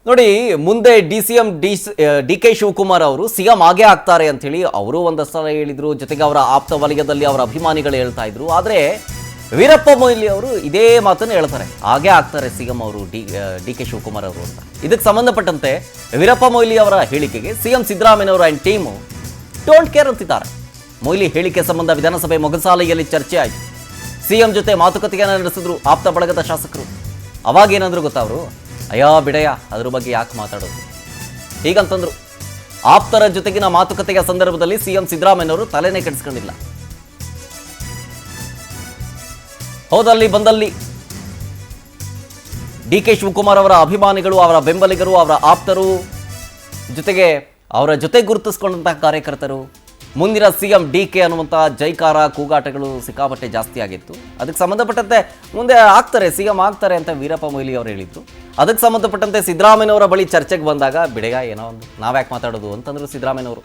ನೋಡಿ ಮುಂದೆ D K Shivakumar ಅವರು ಸಿಎಂ ಆಗೇ ಆಗ್ತಾರೆ ಅಂತ ಹೇಳಿ ಅವರು ಒಂದಷ್ಟು ಸಲ ಹೇಳಿದ್ರು. ಜೊತೆಗೆ ಅವರ ಆಪ್ತ ವಲಯದಲ್ಲಿ ಅವರ ಅಭಿಮಾನಿಗಳು ಹೇಳ್ತಾ ಇದ್ರು. ಆದರೆ ವೀರಪ್ಪ ಮೊಯ್ಲಿ ಅವರು ಇದೇ ಮಾತನ್ನು ಹೇಳ್ತಾರೆ, ಹಾಗೇ ಆಗ್ತಾರೆ ಸಿಎಂ ಅವರು ಡಿ ಕೆ ಶಿವಕುಮಾರ್ ಅವರು ಅಂತ. ಇದಕ್ಕೆ ಸಂಬಂಧಪಟ್ಟಂತೆ ವೀರಪ್ಪ ಮೊಯ್ಲಿ ಅವರ ಹೇಳಿಕೆಗೆ ಸಿಎಂ ಸಿದ್ದರಾಮಯ್ಯನವರು ಆ್ಯಂಡ್ ಟೀಮು ಡೋಂಟ್ ಕೇರ್ ಅಂತಿದ್ದಾರೆ. ಮೊಯ್ಲಿ ಹೇಳಿಕೆ ಸಂಬಂಧ ವಿಧಾನಸಭೆ ಮೊಗಸಾಲೆಯಲ್ಲಿ ಚರ್ಚೆ ಆಯಿತು. ಸಿಎಂ ಜೊತೆ ಮಾತುಕತೆಯನ್ನು ನಡೆಸಿದ್ರು ಆಪ್ತ ಬಳಗದ ಶಾಸಕರು. ಅವಾಗೇನಂದ್ರು ಗೊತ್ತಾ ಅವರು, ಅಯ್ಯೋ ಬಿಡಯ್ಯ ಅದ್ರ ಬಗ್ಗೆ ಯಾಕೆ ಮಾತಾಡೋದು ಹೀಗಂತಂದ್ರು. ಆಪ್ತರ ಜೊತೆಗಿನ ಮಾತುಕತೆಯ ಸಂದರ್ಭದಲ್ಲಿ ಸಿಎಂ ಸಿದ್ದರಾಮಯ್ಯನವರು ತಲೆನೇ ಕೆಡಿಸ್ಕೊಂಡಿಲ್ಲ. ಹೋದಲ್ಲಿ ಬಂದಲ್ಲಿ ಡಿ ಕೆ ಶಿವಕುಮಾರ್ ಅವರ ಅಭಿಮಾನಿಗಳು, ಅವರ ಬೆಂಬಲಿಗರು, ಅವರ ಆಪ್ತರು, ಜೊತೆಗೆ ಅವರ ಜೊತೆ ಗುರುತಿಸಿಕೊಂಡಂತಹ ಕಾರ್ಯಕರ್ತರು ಮುಂದಿನ ಸಿಎಂ ಡಿ ಕೆ ಅನ್ನುವಂಥ ಜೈಕಾರ ಕೂಗಾಟಗಳು ಸಿಕ್ಕಾಪಟ್ಟೆ ಜಾಸ್ತಿ ಆಗಿತ್ತು. ಅದಕ್ಕೆ ಸಂಬಂಧಪಟ್ಟಂತೆ ಮುಂದೆ ಆಗ್ತಾರೆ ಸಿಎಂ ಆಗ್ತಾರೆ ಅಂತ ವೀರಪ್ಪ ಮೊಯ್ಲಿ ಅವರು ಹೇಳಿದ್ರು. ಅದಕ್ಕೆ ಸಂಬಂಧಪಟ್ಟಂತೆ ಸಿದ್ದರಾಮಯ್ಯನವರ ಬಳಿ ಚರ್ಚೆಗೆ ಬಂದಾಗ ಬಿಡೆಗ ಏನೋ ಒಂದು ನಾವ್ಯಾಕೆ ಮಾತಾಡೋದು ಅಂತಂದ್ರು ಸಿದ್ದರಾಮಯ್ಯನವರು.